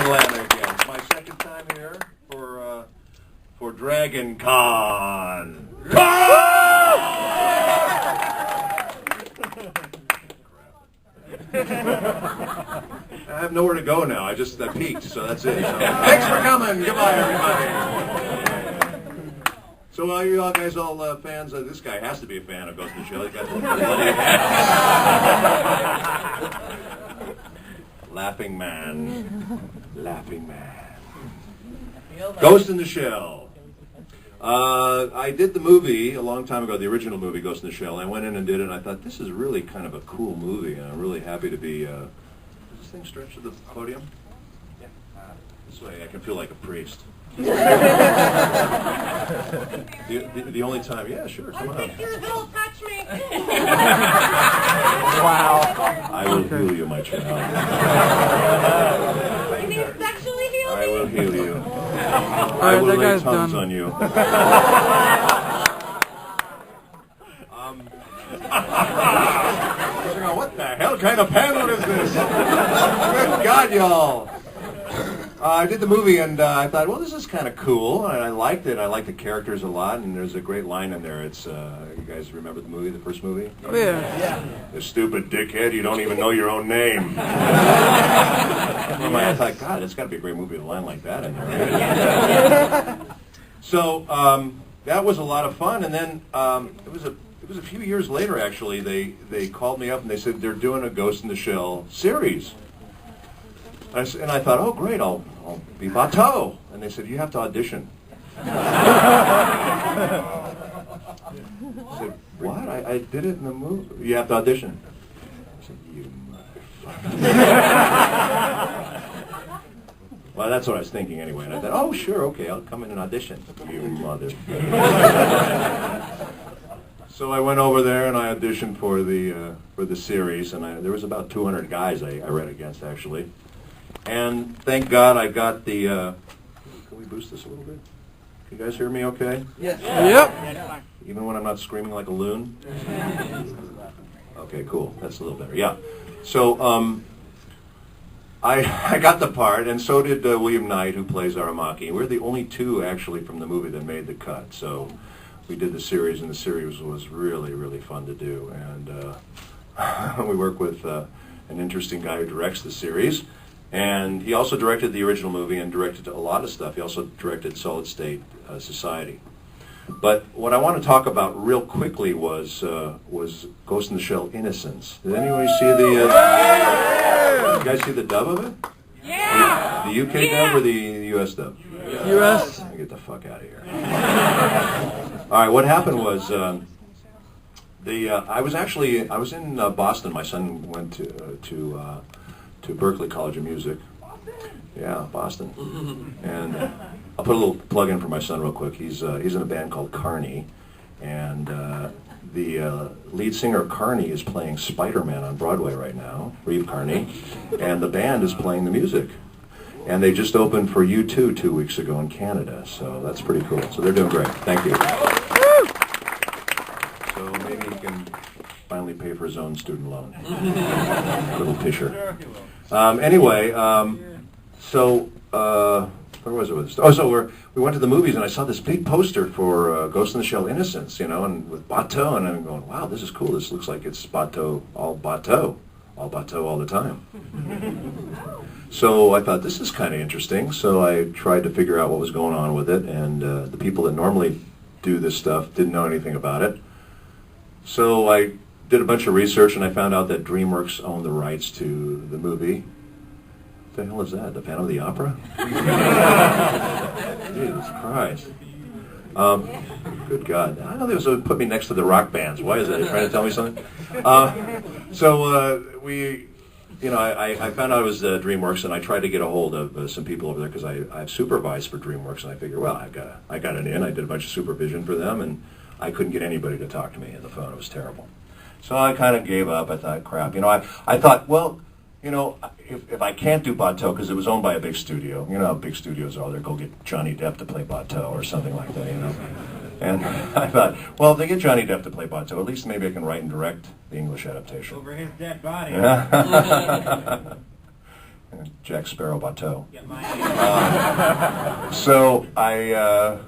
Atlanta again. It's my second time here for Dragon Con. I have nowhere to go now. I peaked, so that's it. So, thanks for coming. Goodbye, everybody. So, are you all guys all fans of this guy? Has to be a fan of Ghost in the Shell. He's got the bloody Laughing Man. Laughing Man. Ghost in the Shell. I did the movie a long time ago, the original movie, Ghost in the Shell. I went in and did it, and I thought, this is really kind of a cool movie, and I'm really happy to be... does this thing stretch to the podium? Yeah. This way I can feel like a priest. the only time... Yeah, sure, come on. I'm 6 years old, touch me! Wow. I will heal you, my child. You mean sexually heal me? I will heal you. All I right, will that lay guy's tongues done. on you. What the hell kind of panel is this? Good God, y'all. I did the movie, and I thought, well, this is kind of cool, and I liked it. I liked the characters a lot, and there's a great line in there. It's, you guys remember the movie, the first movie? Oh, yeah. The stupid dickhead, you don't even know your own name. I thought, God, it's got to be a great movie with a line like that in there. So that was a lot of fun, and then it was a few years later, actually, they called me up and they said they're doing a Ghost in the Shell series. And I thought, oh, great, I'll be Batou. And they said, you have to audition. I said, what? I did it in the movie. You have to audition. I said, you motherfucker. Well, that's what I was thinking anyway. And I thought, oh, sure, okay, I'll come in and audition. You motherfucker. So I went over there and I auditioned for the series, and there was about 200 guys I ran against, actually. And thank God I got the... can we boost this a little bit? Can you guys hear me okay? Yes. Yep. Even when I'm not screaming like a loon? Okay, cool. That's a little better. Yeah. So I got the part, and so did William Knight, who plays Aramaki. We're the only two, actually, from the movie that made the cut. So we did the series, and the series was really, really fun to do. And we work with an interesting guy who directs the series. And he also directed the original movie and directed a lot of stuff. He also directed Solid State Society. But what I want to talk about real quickly was Ghost in the Shell Innocence. Did anybody see the... you guys see the dub of it? Yeah! The UK dub or the US dub? US. Get the fuck out of here. All right, what happened was... I was in Boston. My son went to Berklee College of Music. Yeah, Boston. And I'll put a little plug in for my son real quick. He's in a band called Carney, and the lead singer of Carney is playing Spider-Man on Broadway right now, Reeve Carney, and the band is playing the music. And they just opened for U2 2 weeks ago in Canada, so that's pretty cool. So they're doing great. Thank you. So maybe he can finally pay for his own student loan. Little pisher. Anyway, so where was it? Oh, so we went to the movies, and I saw this big poster for Ghost in the Shell Innocence, you know, and with Batou, and I'm going, wow, this is cool. This looks like it's Batou all the time. So I thought, this is kind of interesting. So I tried to figure out what was going on with it, and the people that normally do this stuff didn't know anything about it. So I did a bunch of research, and I found out that DreamWorks owned the rights to the movie. What the hell is that? The Phantom of the Opera? Jesus Christ. Good God. I know they would put me next to the rock bands. Why is that? Are you trying to tell me something? I found out it was DreamWorks, and I tried to get a hold of some people over there because I've supervised for DreamWorks, and I figured, well, I got it in. I did a bunch of supervision for them, and I couldn't get anybody to talk to me on the phone. It was terrible. So I kind of gave up. I thought, crap. You know, I thought, well, you know, if I can't do Batou, because it was owned by a big studio, you know how big studios are, they'll go get Johnny Depp to play Batou or something like that, you know. And I thought, well, if they get Johnny Depp to play Batou, at least maybe I can write and direct the English adaptation. Over his dead body. And Jack Sparrow Batou. So I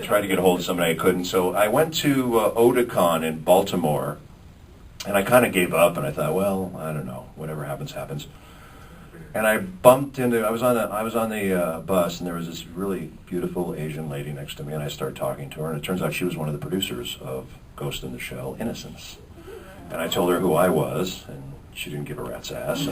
tried to get a hold of somebody, I couldn't. So I went to Otakon in Baltimore, and I kind of gave up, and I thought, well, I don't know, whatever happens, happens. And I bumped into, I was on the bus, and there was this really beautiful Asian lady next to me, and I started talking to her, and it turns out she was one of the producers of Ghost in the Shell, Innocence. And I told her who I was, and she didn't give a rat's ass.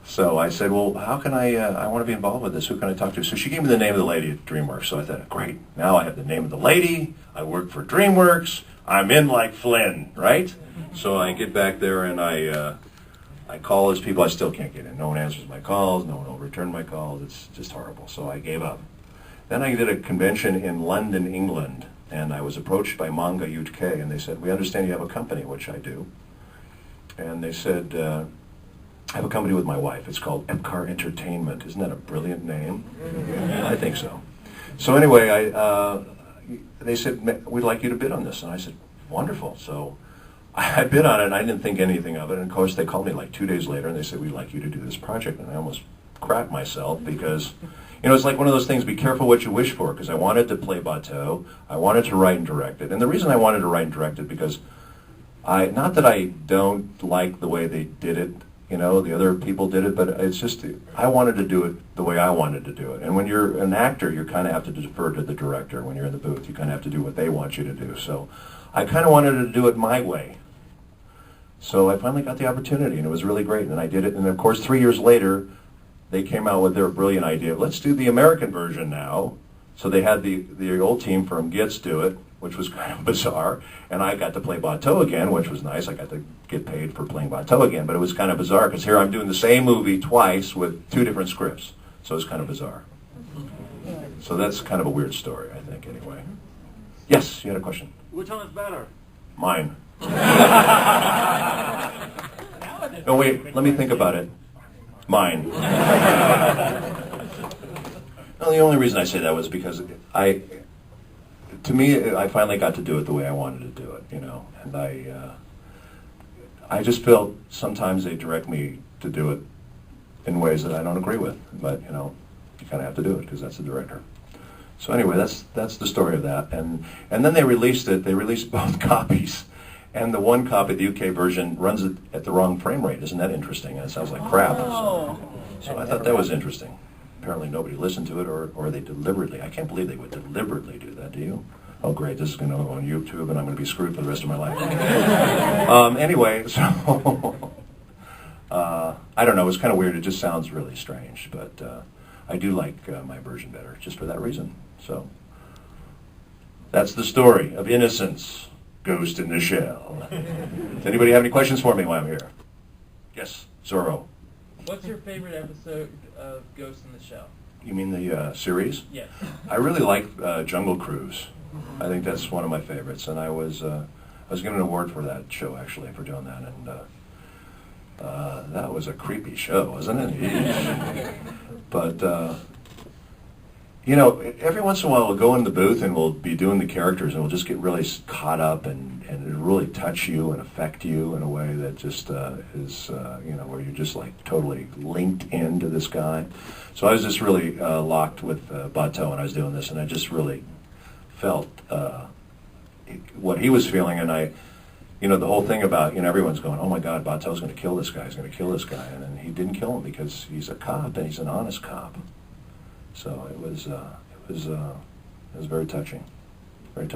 So I said, well, how can I want to be involved with this. Who can I talk to? So she gave me the name of the lady at DreamWorks. So I thought, great, now I have the name of the lady. I work for DreamWorks. I'm in like Flynn, right? So I get back there and I call those people. I still can't get in. No one answers my calls. No one will return my calls. It's just horrible. So I gave up. Then I did a convention in London, England, and I was approached by Manga UK, and they said, we understand you have a company, which I do. And they said, I have a company with my wife. It's called Epcar Entertainment. Isn't that a brilliant name? Yeah, I think so. So anyway, they said, we'd like you to bid on this. And I said, wonderful. So I bid on it, and I didn't think anything of it. And of course, they called me like 2 days later, and they said, we'd like you to do this project. And I almost crapped myself because, it's like one of those things, be careful what you wish for, because I wanted to play Batou. I wanted to write and direct it. And the reason I wanted to write and direct it, because not that I don't like the way they did it, the other people did it, but it's just, I wanted to do it the way I wanted to do it. And when you're an actor, you kind of have to defer to the director. When you're in the booth, you kind of have to do what they want you to do. So I kind of wanted to do it my way. So I finally got the opportunity, and it was really great, and I did it. And of course, 3 years later, they came out with their brilliant idea. Let's do the American version now. So they had the old team from Gits do it, which was kind of bizarre. And I got to play Batou again, which was nice. I got to get paid for playing Batou again. But it was kind of bizarre, because here I'm doing the same movie twice with 2 different scripts. So it's kind of bizarre. So that's kind of a weird story, I think, anyway. Yes, you had a question? Which one is better? Mine. No, wait, let me think about it. Mine. Well, the only reason I say that was because I finally got to do it the way I wanted to do it, and I just felt sometimes they direct me to do it in ways that I don't agree with, but you kind of have to do it because that's the director. So anyway, that's the story of that, and then they released it. They released both copies, and the one copy, the UK version, runs it at the wrong frame rate. Isn't that interesting? And it sounds like crap. So I thought that was interesting. Apparently nobody listened to it, or they deliberately. I can't believe they would deliberately do that. Do you? Oh, great! This is going to go on YouTube, and I'm going to be screwed for the rest of my life. Anyway, so I don't know. It was kind of weird. It just sounds really strange, but I do like my version better, just for that reason. So that's the story of Innocence, Ghost in the Shell. Does anybody have any questions for me while I'm here? Yes, Zorro. What's your favorite episode of Ghost in the Shell? You mean the series? Yes. I really like Jungle Cruise. I think that's one of my favorites, and I was given an award for that show, actually, for doing that, and that was a creepy show, wasn't it? But every once in a while we'll go in the booth and we'll be doing the characters, and we'll just get really caught up, and it'll really touch you and affect you in a way that just is where you're just like totally linked into this guy. So I was just really locked with Batou when I was doing this, and I just really felt what he was feeling, and the whole thing about, everyone's going, oh my God, Batou's going to kill this guy, he's going to kill this guy, and then he didn't kill him because he's a cop, and he's an honest cop. So it was very touching.